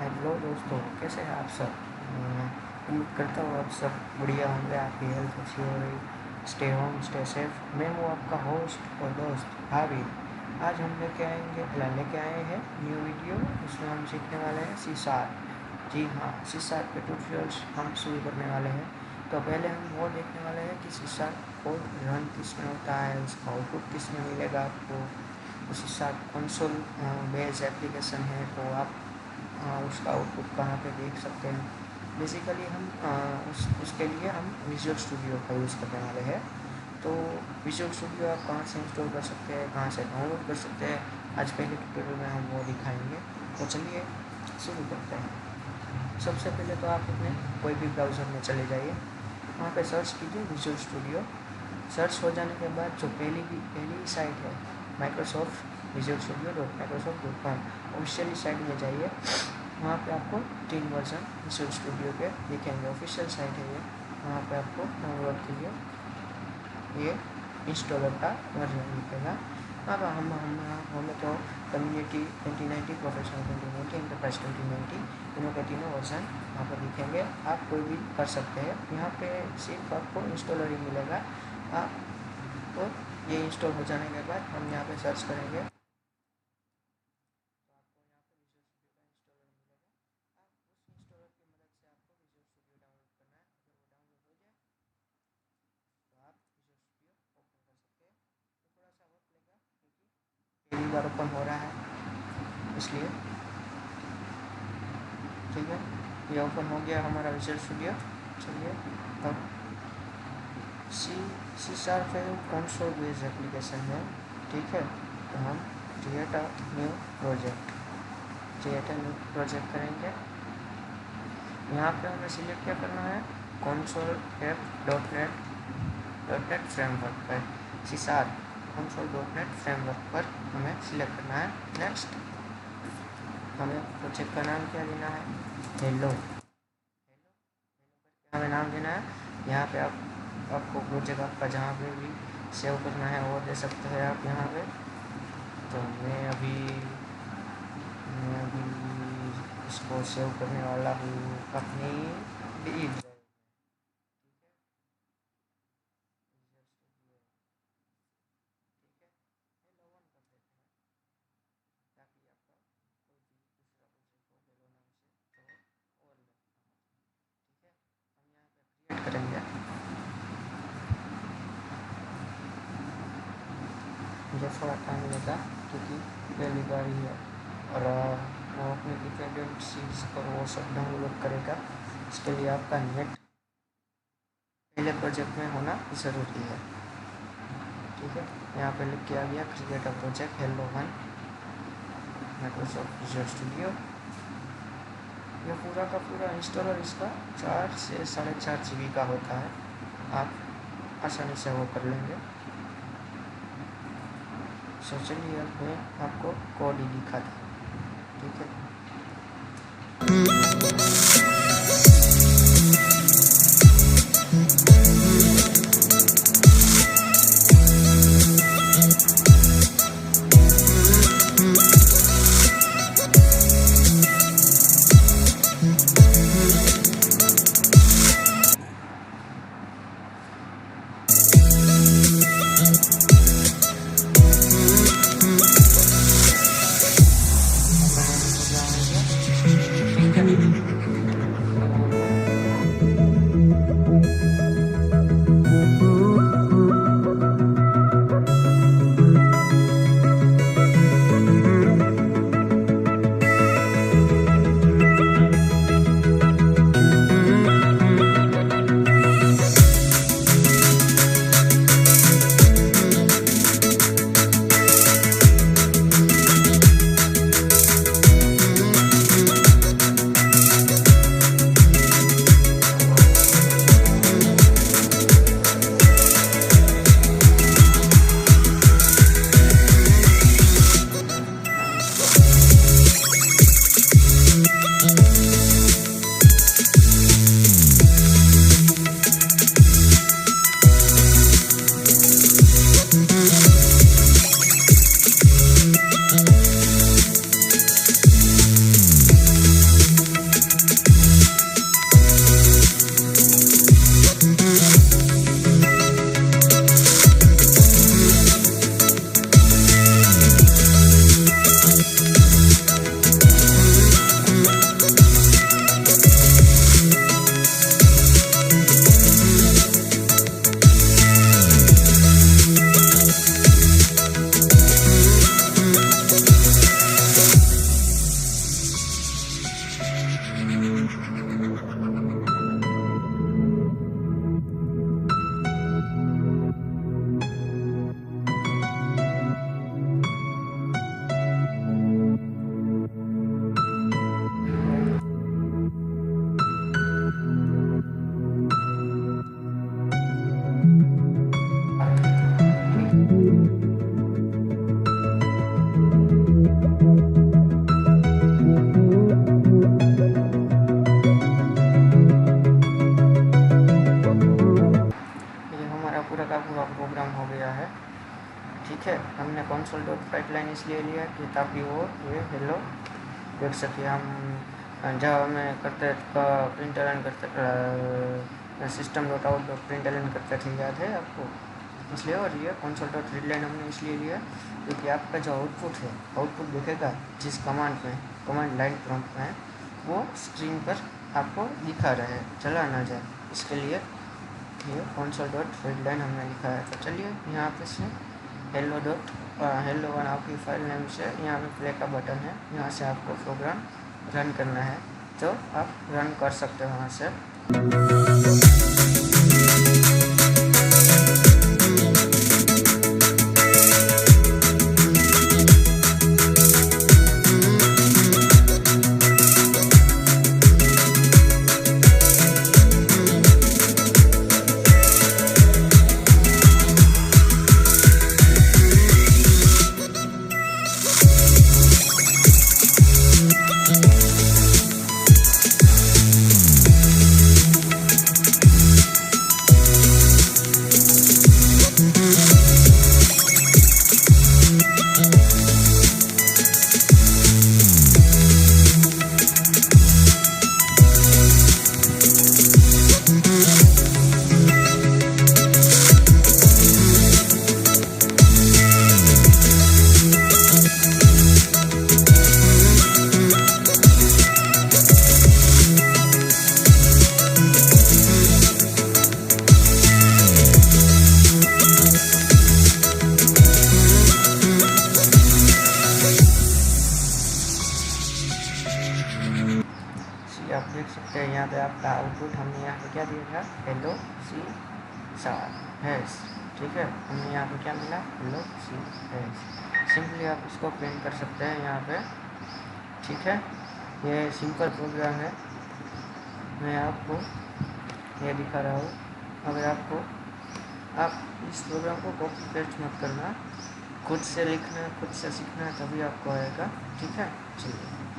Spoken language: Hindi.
हेलो दोस्तों, कैसे हैं आप सब। उम्मीद करता हूँ आप सब बढ़िया होंगे, आपकी हेल्थ अच्छी हो रही। Stay home, stay safe. मैं हूँ आपका होस्ट और दोस्त भाभी। आज हम लेके आए हैं न्यू वीडियो। उसमें हम सीखने वाले हैं सीसार। जी हाँ, सीसार के ट्यूटोरियल्स हम शुरू करने वाले हैं। तो पहले हम वो देखने वाले हैं कि सीसार को रन किस में होता है, उसका आउटपुट किस में मिलेगा आपको। उसी साथ कंसोल बेस्ड एप्लीकेशन है, तो आप उसका आउटपुट कहाँ पे देख सकते हैं। बेसिकली हम उसके लिए हम विजुअल स्टूडियो का यूज़ करने वाले हैं। तो विजुअल स्टूडियो आप कहाँ से इंस्टॉल कर सकते हैं, कहाँ से डाउनलोड कर सकते हैं, आज पहले ट्यूटोरियल में हम वो दिखाएंगे। तो चलिए शुरू करते हैं। सबसे पहले तो आप अपने कोई भी ब्राउज़र में चले जाइए, वहाँ पे सर्च कीजिए विजुअल स्टूडियो। सर्च हो जाने के बाद जो पहली साइट है Microsoft visual studio dot Microsoft dot com, officially site में जाइए। वहाँ पे आपको 3 वर्जन विजुअल स्टूडियो के दिखेंगे। ऑफिशियल साइट है ये, वहाँ पे आपको डाउनलोड के लिए ये इंस्टॉलर का वर्जन दिखेगा। अब हमें तो कम्युनिटी 2090, प्रोफेशनल 2090, इंटरप्राइज 2090, तीनों के तीनों वर्जन वहाँ पर दिखेंगे। आप कोई भी कर सकते हैं। यहाँ पे सिर्फ आपको इंस्टॉलर ही मिलेगा। आप तो ये इंस्टॉल हो जाने के बाद हम यहाँ पे सर्च करेंगे। पहली बार ओपन हो रहा है इसलिए, ठीक है। ये ओपन हो गया हमारा विजुअल स्टूडियो। चलिए अब सीसार पे कंसोल बेस्ड एप्लीकेशन है, ठीक है। तो हम क्रिएट अ न्यू प्रोजेक्ट करेंगे। यहाँ पे हमें सिलेक्ट क्या करना है, कंसोल ऐप .NET फ्रेमवर्क पर सीसार console.net फ्रेमवर्क पर हमें सिलेक्ट करना है। नेक्स्ट हमें प्रोजेक्ट का नाम क्या देना है, हेलो हमें नाम देना है। यहाँ पे आपको प्रोजेक्ट आपका जहाँ पे भी सेव करना है वो दे सकते हैं आप यहाँ पे। तो मैं अभी इसको सेव करने वाला हूँ अपनी डील। करेंगे मुझे थोड़ा टाइम लगा क्योंकि पहली बार ही है, और वो अपनी डिपेंडेंसीज और वो सब डाउनलोड करेगा। इसके लिए आपका नेट पहले प्रोजेक्ट में होना ज़रूरी है, ठीक है। यहाँ पे लिख के आ गया create a project hello 1 Microsoft visual studio. ये पूरा का पूरा इंस्टॉलर इसका 4 से 4.5 GB का होता है। आप आसानी से वो कर लेंगे। सो चलिए अब मैं आपको कोड ही दिखाता हूँ, ठीक है। कंसोल डॉट राइटलाइन इसलिए लिया कि ताकि वो ये हेलो देख सके। हम जावा में करते प्रिंटलन करते system dot out dot println करते थे, याद है आपको, इसलिए। और ये कंसोल डॉट रीडलाइन हमने इसलिए लिया क्योंकि आपका जो आउटपुट है, आउटपुट दिखेगा जिस कमांड में, कमांड लाइन प्रॉम्प्ट में, वो स्क्रीन पर आपको दिखा रहे, चला ना जाए, इसके लिए ये कंसोल डॉट रीडलाइन हमने लिखा है। तो चलिए यहाँ पे से हेलो वन आपकी फाइल नेम से यहाँ पे प्ले का बटन है, यहाँ से आपको प्रोग्राम रन करना है, तो आप रन कर सकते हो वहाँ से। आप देख सकते हैं यहाँ पे आपका आउटपुट हमने यहाँ पे क्या दिया था, हेलो सी हैश, ठीक है। हमने यहाँ पे क्या मिला, हेलो सी हैश। सिंपली आप इसको प्रिंट कर सकते हैं यहाँ पे, ठीक है। ये सिंपल प्रोग्राम है, मैं आपको ये दिखा रहा हूँ। अगर आप इस प्रोग्राम को कॉपी पेस्ट मत करना, खुद से लिखना, खुद से सीखना, तभी आपको आएगा, ठीक है। चलिए।